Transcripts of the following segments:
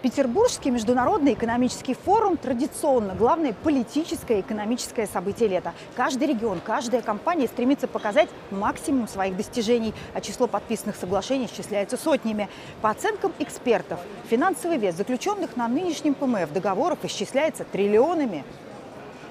Петербургский международный экономический форум традиционно главное политическое и экономическое событие лета. Каждый регион, каждая компания стремится показать максимум своих достижений, а число подписанных соглашений исчисляется сотнями. По оценкам экспертов, финансовый вес заключенных на нынешнем ПМФ договоров исчисляется триллионами.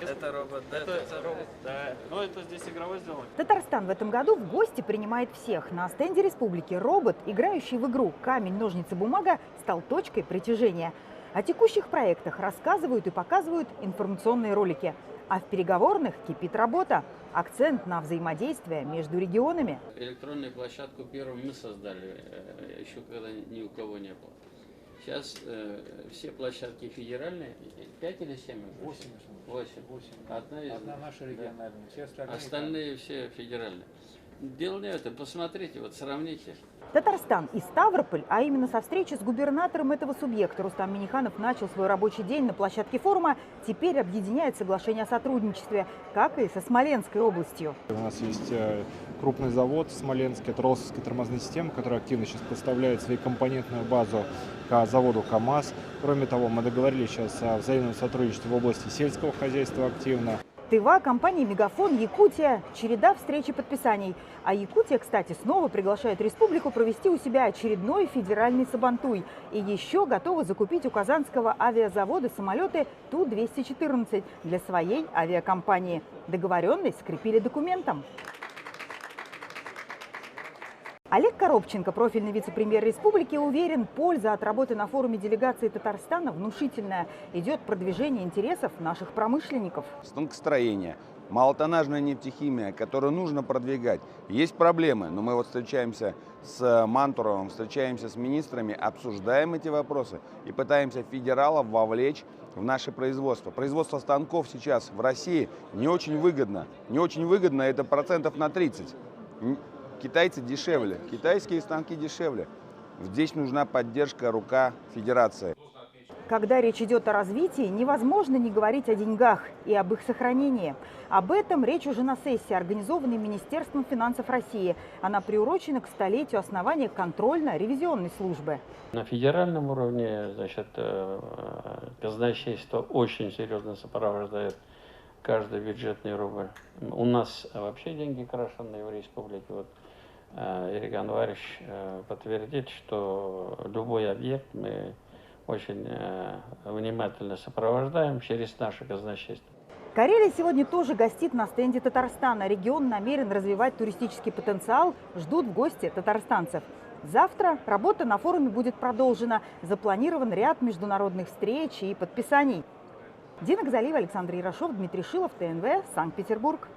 Это робот, да? Это робот, да. Но это здесь игровой сделано. Татарстан в этом году в гости принимает всех. На стенде республики робот, играющий в игру «Камень, ножницы, бумага», стал точкой притяжения. О текущих проектах рассказывают и показывают информационные ролики. А в переговорных кипит работа. Акцент на взаимодействие между регионами. Электронную площадку первым мы создали, еще когда ни у кого не было. Сейчас все площадки федеральные, 5 или 7? 8. 8. Одна наша региональная, да. все Остальные все федеральные. Дело не в этом, посмотрите, вот сравните. Татарстан и Ставрополь, а именно со встречи с губернатором этого субъекта Рустам Минниханов начал свой рабочий день на площадке форума, теперь объединяет соглашение о сотрудничестве, как и со Смоленской областью. У нас есть крупный завод в Смоленске, это Россовская тормозная система, которая активно сейчас поставляет свою компонентную базу к заводу КАМАЗ. Кроме того, мы договорились сейчас о взаимном сотрудничестве в области сельского хозяйства активно. Тыва, компания «Мегафон», Якутия, череда встреч и подписаний. А Якутия, кстати, снова приглашает республику провести у себя очередной федеральный сабантуй. И еще готова закупить у казанского авиазавода самолеты Ту-214 для своей авиакомпании. Договоренность скрепили документом. Олег Коробченко, профильный вице-премьер республики, уверен, польза от работы на форуме делегации Татарстана внушительная. Идет продвижение интересов наших промышленников. Станкостроение, малотоннажная нефтехимия, которую нужно продвигать. Есть проблемы, но мы вот встречаемся с Мантуровым, встречаемся с министрами, обсуждаем эти вопросы и пытаемся федералов вовлечь в наше производство. Производство станков сейчас в России не очень выгодно. Не очень выгодно, это процентов на 30. Китайцы дешевле, китайские станки дешевле. Здесь нужна поддержка, рука федерации. Когда речь идет о развитии, невозможно не говорить о деньгах и об их сохранении. Об этом речь уже на сессии, организованной Министерством финансов России. Она приурочена к столетию основания контрольно-ревизионной службы. На федеральном уровне, значит, казначейство очень серьезно сопровождает каждый бюджетный рубль. У нас вообще деньги крашеные в республике. Вот Ирик Анварович подтвердит, что любой объект мы очень внимательно сопровождаем через наше казначейство. Карелия сегодня тоже гостит на стенде Татарстана. Регион намерен развивать туристический потенциал, ждут в гости татарстанцев. Завтра работа на форуме будет продолжена. Запланирован ряд международных встреч и подписаний. Дина Газалиева, Александр Ярошов, Дмитрий Шилов, ТНВ, Санкт-Петербург.